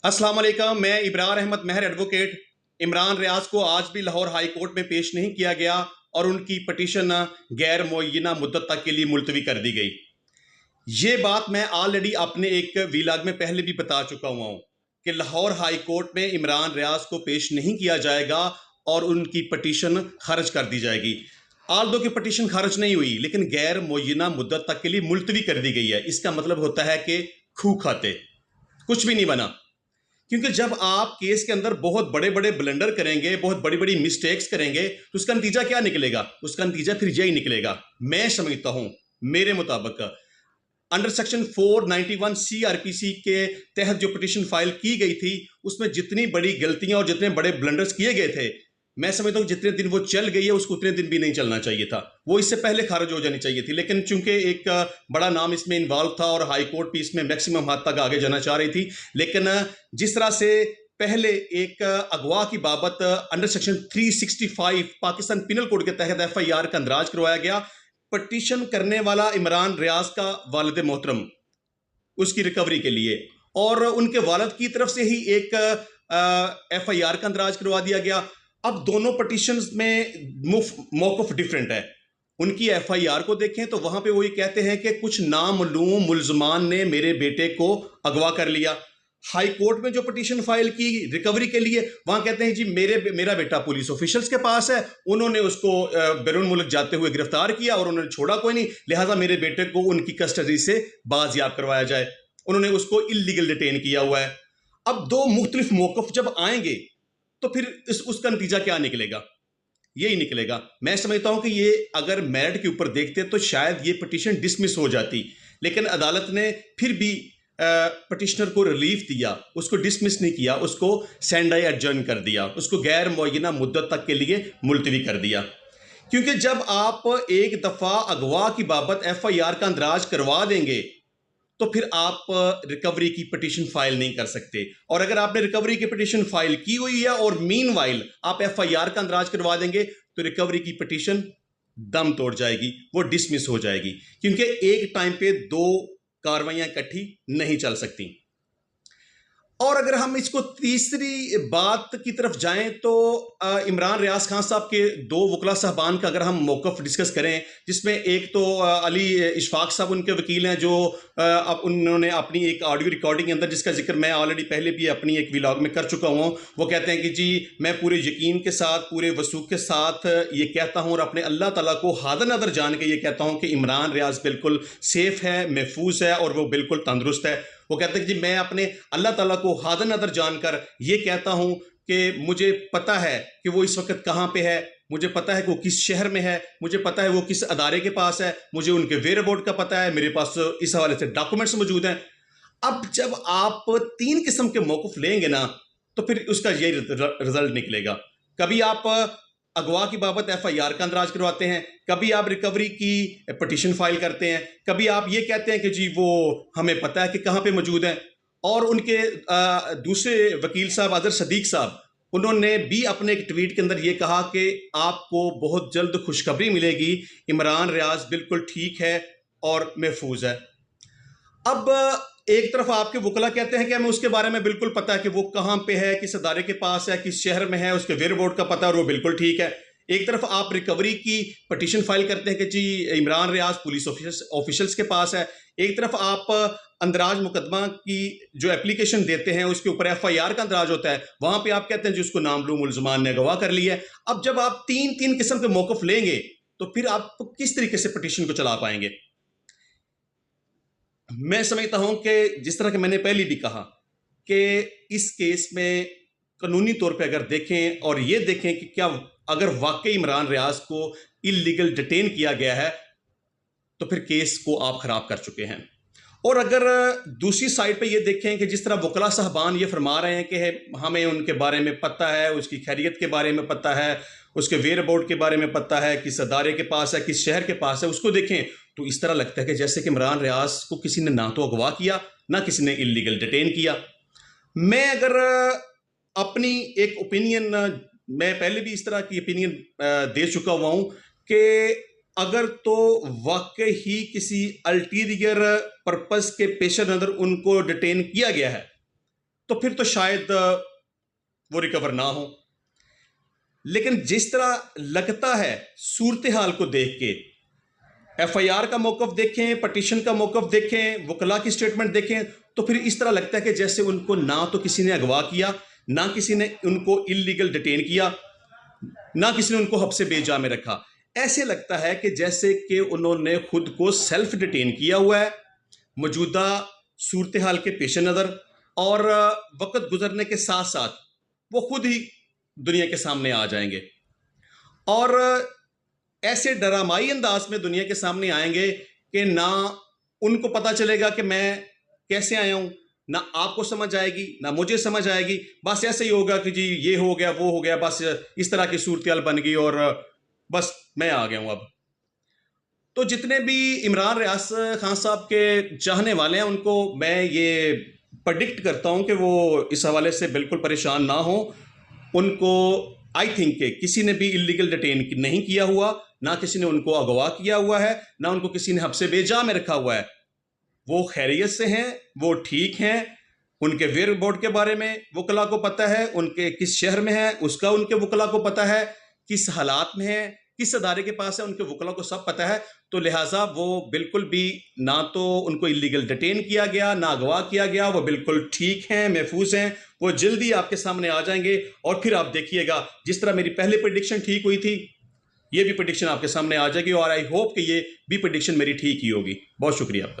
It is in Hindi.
अस्सलाम वालेकुम। मैं इब्रार अहमद महर एडवोकेट। इमरान रियाज को आज भी लाहौर हाई कोर्ट में पेश नहीं किया गया और उनकी पटिशन गैर मुअय्यना मुद्दत तक के लिए मुलतवी कर दी गई। ये बात मैं ऑलरेडी अपने एक वीलाग में पहले भी बता चुका हुआ हूँ कि लाहौर हाई कोर्ट में इमरान रियाज को पेश नहीं किया जाएगा और उनकी पटिशन खारिज कर दी जाएगी। आल्दो की पटिशन खारिज नहीं हुई लेकिन गैर मुअय्यना मुद्दत तक के लिए मुलतवी कर दी गई है। इसका मतलब होता है कि खू खाते, कुछ भी नहीं बना। क्योंकि जब आप केस के अंदर बहुत बड़े बड़े ब्लंडर करेंगे, बहुत बड़ी बड़ी मिस्टेक्स करेंगे, तो उसका नतीजा क्या निकलेगा? उसका नतीजा फिर यही निकलेगा। मैं समझता हूं, मेरे मुताबिक अंडर सेक्शन 491 सीआरपीसी के तहत जो पिटीशन फाइल की गई थी, उसमें जितनी बड़ी गलतियां और जितने बड़े ब्लंडर्स किए गए थे, मैं समझता हूँ जितने दिन वो चल गई है उसको उतने दिन भी नहीं चलना चाहिए था। वो इससे पहले खारिज हो जानी चाहिए थी। लेकिन चूंकि एक बड़ा नाम इसमें इन्वॉल्व था और हाई कोर्ट भी इसमें मैक्सिमम हद तक आगे जाना चाह रही थी, लेकिन जिस तरह से पहले एक अगवा की बाबत under section 365 Pakistan penal code के तहत एफआईआर का अंदराज करवाया गया, पटिशन करने वाला इमरान रियाज का वालिद मोहतरम, उसकी रिकवरी के लिए, और उनके वालिद की तरफ से ही एक एफआईआर का अंदराज करवा दिया गया। अब दोनों पटिशन्स में मौक़िफ़ डिफरेंट है। उनकी एफआईआर को देखें तो वहां पे वो ये कहते हैं कि कुछ नामालूम मुल्ज़मान ने मेरे बेटे को अगवा कर लिया। हाई कोर्ट में जो पटिशन फाइल की रिकवरी के लिए, वहां कहते हैं जी मेरा बेटा पुलिस ऑफिशियल्स के पास है, उन्होंने उसको बैरून मुल्क जाते हुए गिरफ्तार किया और उन्होंने छोड़ा कोई नहीं, लिहाजा मेरे बेटे को उनकी कस्टडी से बाजियाब करवाया जाए। उन्होंने उसको इल्लीगल डिटेन किया हुआ है। अब दो मुख्तलिफ मौक़िफ़ जब आएंगे तो फिर उसका नतीजा क्या निकलेगा? यही निकलेगा। मैं समझता हूं कि ये अगर मेरिट के ऊपर देखते तो शायद ये पिटीशन डिसमिस हो जाती, लेकिन अदालत ने फिर भी पटिशनर को रिलीफ दिया, उसको डिसमिस नहीं किया, उसको सेंडाई एडजर्न कर दिया, उसको गैर मुअय्यना मुद्दत तक के लिए मुलतवी कर दिया। क्योंकि जब आप एक दफ़ा अगवा की बाबत एफआईआर का अंदराज करवा देंगे तो फिर आप रिकवरी की पिटीशन फाइल नहीं कर सकते। और अगर आपने रिकवरी की पिटीशन फाइल की हुई है और मीनवाइल आप एफआईआर का अंदराज करवा देंगे तो रिकवरी की पिटीशन दम तोड़ जाएगी, वो डिसमिस हो जाएगी। क्योंकि एक टाइम पे दो कार्रवाइयां इकट्ठी नहीं चल सकती। और अगर हम इसको तीसरी बात की तरफ जाएं तो इमरान रियाज खान साहब के दो वकला साहबान का अगर हम मौक़िफ़ डिस्कस करें, जिसमें एक तो अली इशफाक साहब उनके वकील हैं, जो अब उन्होंने अपनी एक ऑडियो रिकॉर्डिंग के अंदर, जिसका जिक्र मैं ऑलरेडी पहले भी अपनी एक व्लॉग में कर चुका हूँ, वो कहते हैं कि जी मैं पूरे यकीन के साथ, पूरे वसूख के साथ ये कहता हूँ और अपने अल्लाह ताला को हाज़िर नज़र जान के ये कहता हूँ कि इमरान रियाज बिल्कुल सेफ़ है, महफूज है और वो बिल्कुल तंदुरुस्त है। वो कहते हैं कि जी मैं अपने अल्लाह ताला को हाज़िर नज़र जानकर ये कहता हूँ कि मुझे पता है कि वो इस वक्त कहाँ पे है, मुझे पता है कि वो किस शहर में है, मुझे पता है वो किस अदारे के पास है, मुझे उनके वेयर अबाउट का पता है, मेरे पास इस हवाले से डॉक्यूमेंट्स मौजूद हैं। अब जब आप तीन किस्म के मौक़िफ़ लेंगे ना तो फिर उसका यही रिजल्ट निकलेगा। कभी आप अगवा की बाबत एफआईआर का अंदराज करवाते हैं, कभी आप रिकवरी की पिटीशन फाइल करते हैं, कभी आप ये कहते हैं कि जी वो हमें पता है कि कहाँ पे मौजूद हैं। और उनके दूसरे वकील साहब अजहर सदीक साहब, उन्होंने भी अपने एक ट्वीट के अंदर ये कहा कि आपको बहुत जल्द खुशखबरी मिलेगी, इमरान रियाज बिल्कुल ठीक है और महफूज है। अब एक तरफ आपके वकला कहते हैं कि हमें उसके बारे में बिल्कुल पता है कि वो कहाँ पे है, किस अदारे के पास है, किस शहर में है, उसके वेयर बोर्ड का पता है और वो बिल्कुल ठीक है। एक तरफ आप रिकवरी की पटिशन फाइल करते हैं कि जी इमरान रियाज पुलिस ऑफिशियल्स के पास है। एक तरफ आप अंदराज मुकदमा की जो एप्लीकेशन देते हैं उसके ऊपर एफआईआर का अंदराज होता है, वहां पे आप कहते हैं जिसको नामलूम मुल्ज़मान ने अगवा कर लिया है। अब जब आप तीन तीन किस्म के मौक़िफ़ लेंगे तो फिर आप किस तरीके से पटिशन को चला पाएंगे? मैं समझता हूं कि जिस तरह के मैंने पहले भी कहा कि इस केस में कानूनी तौर पे अगर देखें और ये देखें कि क्या अगर वाकई इमरान रियाज को इल्लीगल डिटेन किया गया है तो फिर केस को आप खराब कर चुके हैं। और अगर दूसरी साइड पे ये देखें कि जिस तरह वकला साहबान ये फरमा रहे हैं कि हमें उनके बारे में पता है, उसकी खैरियत के बारे में पता है, उसके वेयर अबाउट के बारे में पता है, किस अदारे के पास है, किस शहर के पास है, उसको देखें तो इस तरह लगता है कि जैसे कि इमरान रियाज को किसी ने ना तो अगवा किया, ना किसी ने इल्लीगल डिटेन किया। मैं अगर अपनी एक ओपिनियन, मैं पहले भी इस तरह की ओपिनियन दे चुका हुआ हूं कि अगर तो वाकई ही किसी अल्टीरियर पर्पस के पेश नज़र उनको डिटेन किया गया है तो फिर तो शायद वो रिकवर ना हो। लेकिन जिस तरह लगता है सूरत हाल को देख के, एफआईआर का मौकफ देखें, पटिशन का मौकफ देखें, वकला की स्टेटमेंट देखें, तो फिर इस तरह लगता है कि जैसे उनको ना तो किसी ने अगवा किया, ना किसी ने उनको इलीगल डिटेन किया, ना किसी ने उनको हब्से बेजा में रखा। ऐसे लगता है कि जैसे कि उन्होंने खुद को सेल्फ डिटेन किया हुआ है मौजूदा सूरत हाल के पेश नज़र, और वक्त गुजरने के साथ साथ वो खुद ही दुनिया के सामने आ जाएंगे और ऐसे डरामाई अंदाज में दुनिया के सामने आएंगे कि ना उनको पता चलेगा कि मैं कैसे आया हूं, ना आपको समझ आएगी ना मुझे समझ आएगी। बस ऐसे ही होगा कि जी ये हो गया वो हो गया, बस इस तरह की सूरत हाल बन गई और बस मैं आ गया हूं अब। तो जितने भी इमरान रियाज खान साहब के चाहने वाले हैं उनको मैं ये प्रेडिक्ट करता हूं कि वो इस हवाले से बिल्कुल परेशान ना हो। उनको आई थिंक कि किसी ने भी इलीगल डिटेन नहीं किया हुआ, ना किसी ने उनको अगवा किया हुआ है, ना उनको किसी ने हब्से बेजा में रखा हुआ है। वो खैरियत से हैं, वो ठीक हैं। उनके वेयर बोर्ड के बारे में वकला को पता है, उनके किस शहर में है उसका उनके वकला को पता है, किस हालात में है, किस अदारे के पास है, उनके वकला को सब पता है। तो लिहाजा वो बिल्कुल भी ना तो उनको इलीगल डिटेन किया गया ना अगवा किया गया, वो बिल्कुल ठीक हैं, महफूज हैं। वो जल्दी आपके सामने आ जाएंगे और फिर आप देखिएगा जिस तरह मेरी पहले प्रेडिक्शन ठीक हुई थी, ये भी प्रेडिक्शन आपके सामने आ जाएगी और आई होप कि ये भी प्रेडिक्शन मेरी ठीक ही होगी। बहुत शुक्रिया आपका।